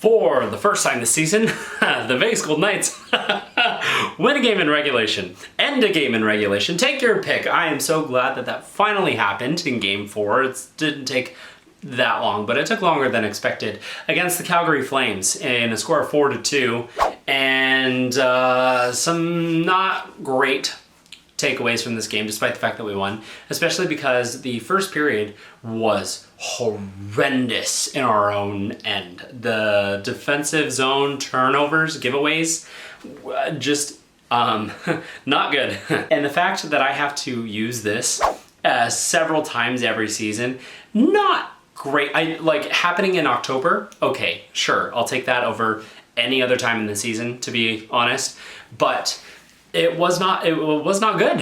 For the first time this season, the Vegas Golden Knights win a game in regulation, end a game in regulation, take your pick. I am so glad that that finally happened in Game 4. It didn't take that long, but it took longer than expected against the Calgary Flames in a score of 4-2, and some not great takeaways from this game, despite the fact that we won, especially because the first period was horrendous in our own end. The defensive zone turnovers, giveaways, just not good. And the fact that I have to use this several times every season, not great. Happening in October, okay, sure, I'll take that over any other time in the season, to be honest, but it was not good.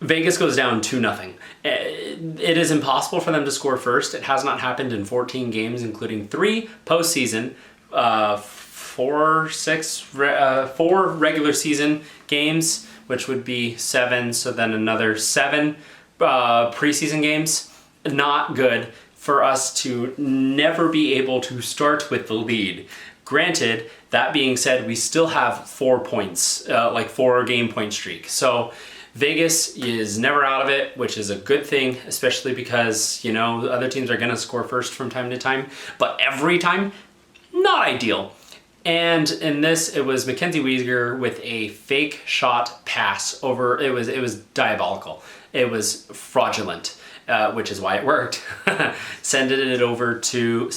Vegas goes down 2-0. It is impossible for them to score first. It has not happened in 14 games, including 3 postseason, 4 regular season games, which would be 7, so then another 7 preseason games. Not good for us to never be able to start with the lead. Granted, that being said, we still have 4 points, 4 game point streak. So Vegas is never out of it, which is a good thing, especially because, you know, other teams are going to score first from time to time, but every time, not ideal. And in this, it was Mackenzie Weegar with a fake shot pass over. It was diabolical. It was fraudulent. Which is why it worked. Passed it over to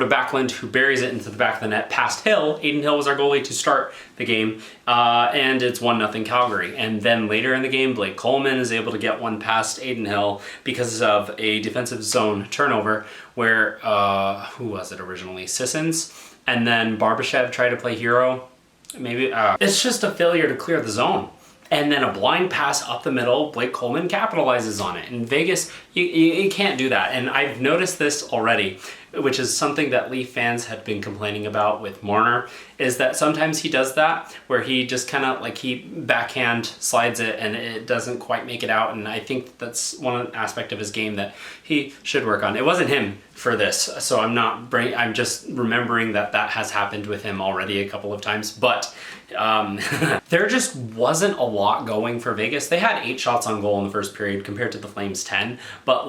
Backlund, who buries it into the back of the net past Hill. Adin Hill was our goalie to start the game, and it's 1-0 Calgary. And then later in the game, Blake Coleman is able to get one past Adin Hill because of a defensive zone turnover where, who was it originally? Sissons, and then Barbashev tried to play hero. Maybe, it's just a failure to clear the zone. And then a blind pass up the middle, Blake Coleman capitalizes on it. In Vegas, you can't do that. And I've noticed this already, which is something that Leaf fans had been complaining about with Marner, is that sometimes he does that, where he just kind of he backhand slides it and it doesn't quite make it out. And I think that's one aspect of his game that he should work on. It wasn't him for this, so I'm just remembering that has happened with him already a couple of times. But there just wasn't a lot going for Vegas. They had 8 shots on goal in the first period compared to the Flames 10, but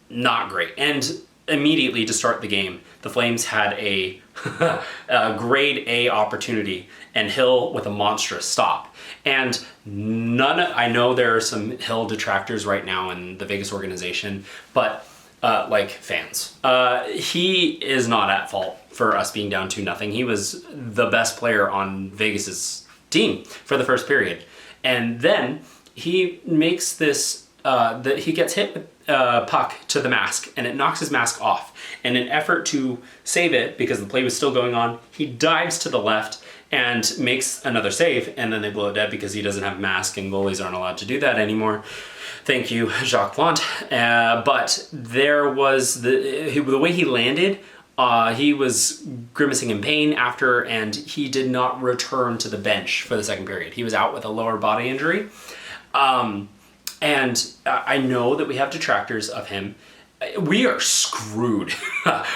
not great. And immediately to start the game, the Flames had a grade A opportunity, and Hill with a monstrous stop. And I know there are some Hill detractors right now in the Vegas organization, but fans, he is not at fault for us being down 2-0. He was the best player on Vegas's team for the first period. And then he makes this, he gets hit with puck to the mask, and it knocks his mask off. In an effort to save it, because the play was still going on, he dives to the left and makes another save, and then they blow it dead because he doesn't have a mask, and goalies aren't allowed to do that anymore. Thank you, Jacques Plante. But there was the way he landed, he was grimacing in pain after, and he did not return to the bench for the second period. He was out with a lower body injury. And I know that we have detractors of him. We are screwed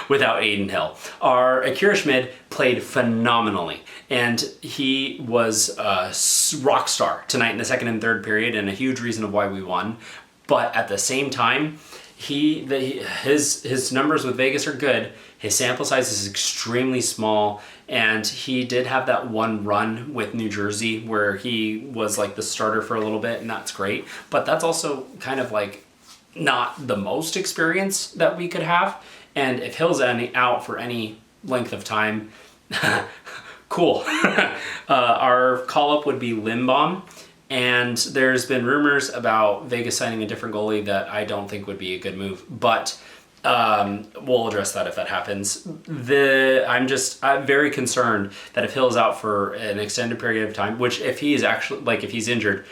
without Adin Hill. Our Akira Schmid played phenomenally, and he was a rock star tonight in the second and third period, and a huge reason of why we won. But at the same time, his numbers with Vegas are good. His sample size is extremely small, and he did have that one run with New Jersey where he was the starter for a little bit, and that's great. But that's also kind of not the most experience that we could have. And if Hill's out for any length of time, cool. Our call-up would be Lindbaum. And there's been rumors about Vegas signing a different goalie that I don't think would be a good move, but we'll address that if that happens. I'm very concerned that if Hill's out for an extended period of time, which if he's actually, if he's injured,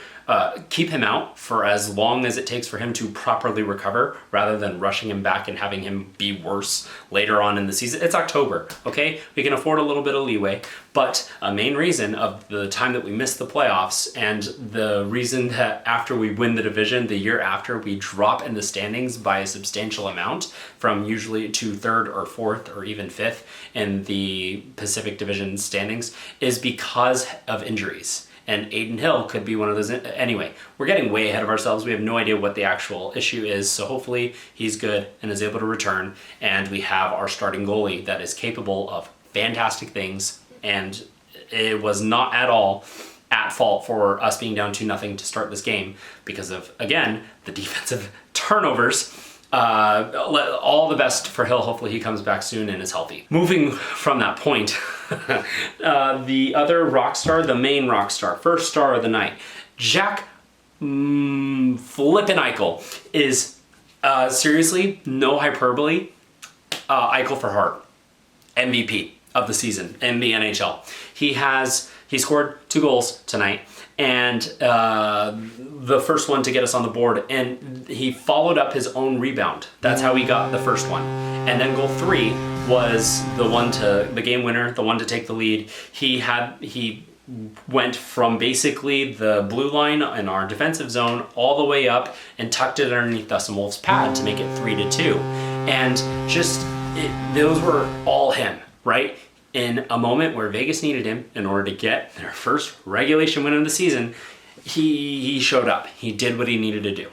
keep him out for as long as it takes for him to properly recover, rather than rushing him back and having him be worse later on in the season. It's October, okay? We can afford a little bit of leeway, but a main reason of the time that we missed the playoffs, and the reason that after we win the division, the year after, we drop in the standings by a substantial amount from usually to 3rd or 4th or even 5th in the Pacific Division standings, is because of injuries. And Aiden Hill could be one of those. Anyway, we're getting way ahead of ourselves. We have no idea what the actual issue is. So hopefully he's good and is able to return. And we have our starting goalie that is capable of fantastic things. And it was not at all at fault for us being down 2-0 to start this game because of, again, the defensive turnovers. All the best for Hill. Hopefully he comes back soon and is healthy. Moving from that point, the other rock star, the main rock star, first star of the night, Jack flippin' Eichel is, seriously, no hyperbole, Eichel for Hart, MVP of the season in the NHL. He scored 2 goals tonight, and the first one to get us on the board, and he followed up his own rebound. That's how he got the first one. And then goal 3 was the game winner, the one to take the lead. He went from basically the blue line in our defensive zone all the way up and tucked it underneath Dustin Wolf's pad to make it 3-2. And those were all him, right? In a moment where Vegas needed him in order to get their first regulation win of the season, he showed up. He did what he needed to do.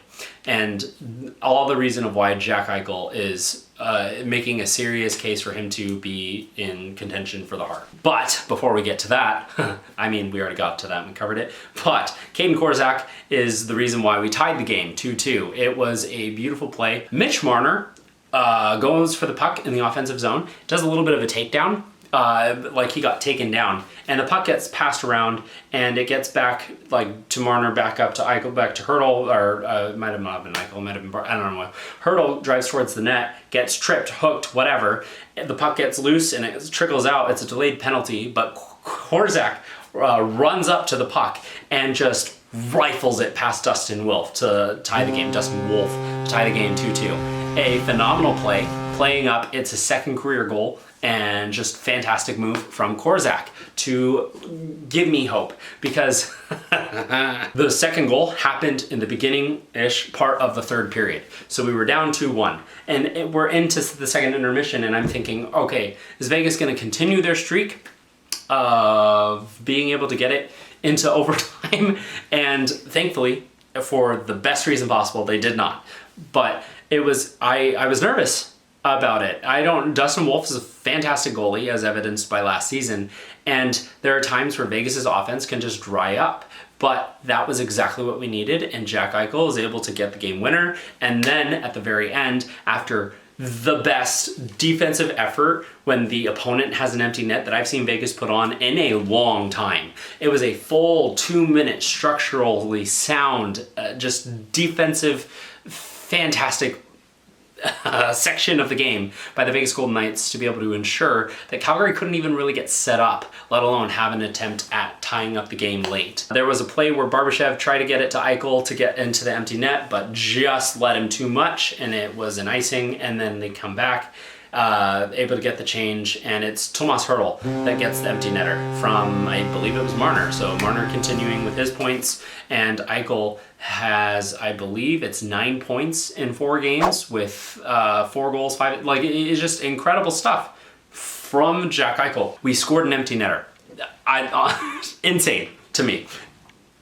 And all the reason of why Jack Eichel is making a serious case for him to be in contention for the Hart. But before we get to that, I mean, we already got to that and we covered it, but Caden Korczak is the reason why we tied the game 2-2. It was a beautiful play. Mitch Marner goes for the puck in the offensive zone, does a little bit of a takedown, like he got taken down, and the puck gets passed around and it gets back like to Marner, back up to Eichel, back to Hurdle, or it might have not been Eichel, it might have been I don't know what. Hurdle drives towards the net, gets tripped, hooked, whatever. The puck gets loose and it trickles out. It's a delayed penalty, but Korczak runs up to the puck and just rifles it past Dustin Wolf to tie the game. Dustin Wolf to tie the game 2-2. A phenomenal play, playing up. It's his 2nd career goal, and just fantastic move from Korczak to give me hope, because the 2nd goal happened in the beginning-ish part of the 3rd period. So we were down 2-1, and we're into the 2nd intermission, and I'm thinking, okay, is Vegas going to continue their streak of being able to get it into overtime? And thankfully, for the best reason possible, they did not. But I was nervous about it. Dustin Wolf is a fantastic goalie, as evidenced by last season, and there are times where Vegas's offense can just dry up. But that was exactly what we needed, and Jack Eichel was able to get the game winner. And then at the very end, after the best defensive effort when the opponent has an empty net that I've seen Vegas put on in a long time. It was a full 2-minute structurally sound, just defensive, fantastic section of the game by the Vegas Golden Knights to be able to ensure that Calgary couldn't even really get set up, let alone have an attempt at tying up the game late. There was a play where Barbashev tried to get it to Eichel to get into the empty net, but just let him too much, and it was an icing, and then they come back, able to get the change, and it's Tomas Hurdle that gets the empty netter from, I believe it was Marner. So Marner continuing with his points, and Eichel has, I believe it's 9 points in 4 games with 4 goals, 5, like it's just incredible stuff from Jack Eichel. We scored an empty netter. Insane to me.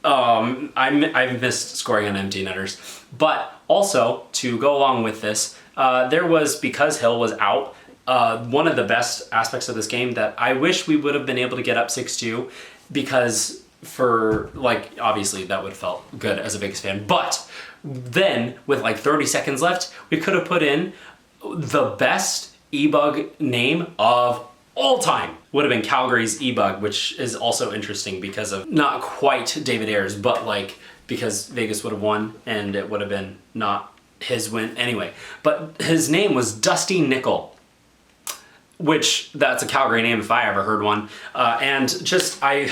I've missed scoring on empty netters, but also to go along with this, there was, because Hill was out, one of the best aspects of this game that I wish we would have been able to get up 6-2, because obviously that would have felt good as a Vegas fan, but then with like 30 seconds left, we could have put in the best E-Bug name of all time. Would have been Calgary's E-Bug, which is also interesting because of not quite David Ayers, but because Vegas would have won and it would have been not his win anyway. But his name was Dusty Nickel. which that's a Calgary name if I ever heard one. And just, a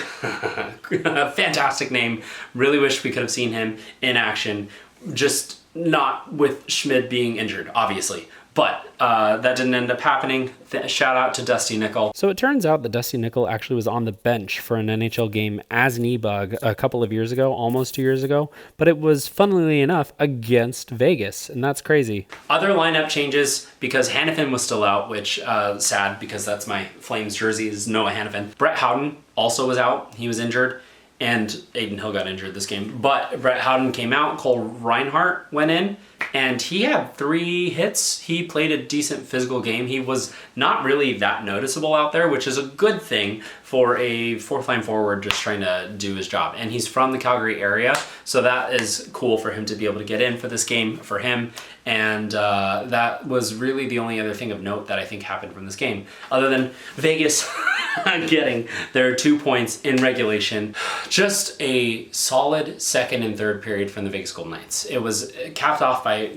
fantastic name. Really wish we could have seen him in action. Just not with Schmid being injured, obviously. But that didn't end up happening. Shout out to Dusty Nickel. So it turns out that Dusty Nickel actually was on the bench for an NHL game as an e-bug a couple of years ago, almost 2 years ago. But it was, funnily enough, against Vegas. And that's crazy. Other lineup changes because Hanifin was still out, which sad because that's my Flames jersey is Noah Hanifin. Brett Howden also was out. He was injured. And Aiden Hill got injured this game. But Brett Howden came out, Cole Reinhardt went in, and he had 3 hits. He played a decent physical game. He was not really that noticeable out there, which is a good thing for a fourth-line forward just trying to do his job. And he's from the Calgary area, so that is cool for him to be able to get in for this game for him. And that was really the only other thing of note that I think happened from this game, other than Vegas getting their 2 points in regulation. Just a solid second and third period from the Vegas Golden Knights. It was capped off by,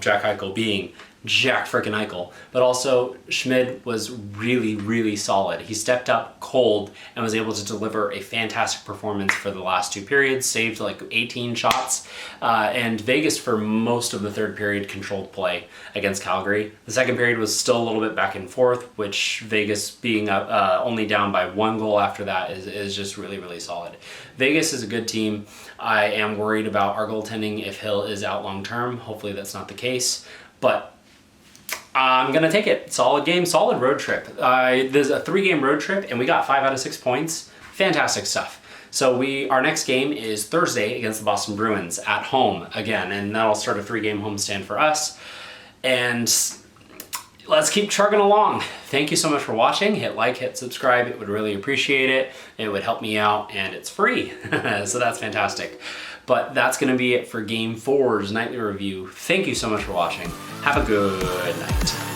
Jack Eichel being Jack frickin' Eichel, but also Schmid was really, really solid. He stepped up cold and was able to deliver a fantastic performance for the last 2 periods, saved like 18 shots, and Vegas for most of the third period controlled play against Calgary. The second period was still a little bit back and forth, which Vegas being only down by 1 goal after that is just really, really solid. Vegas is a good team. I am worried about our goaltending if Hill is out long term. Hopefully that's not the case, but I'm going to take it. Solid game, solid road trip. There's a 3-game road trip, and we got 5 out of 6 points. Fantastic stuff. So our next game is Thursday against the Boston Bruins at home again, and that'll start a 3-game homestand for us. And let's keep chugging along. Thank you so much for watching. Hit like, hit subscribe. It would really appreciate it. It would help me out, and it's free. So that's fantastic. But that's going to be it for Game 4's nightly review. Thank you so much for watching. Have a good night.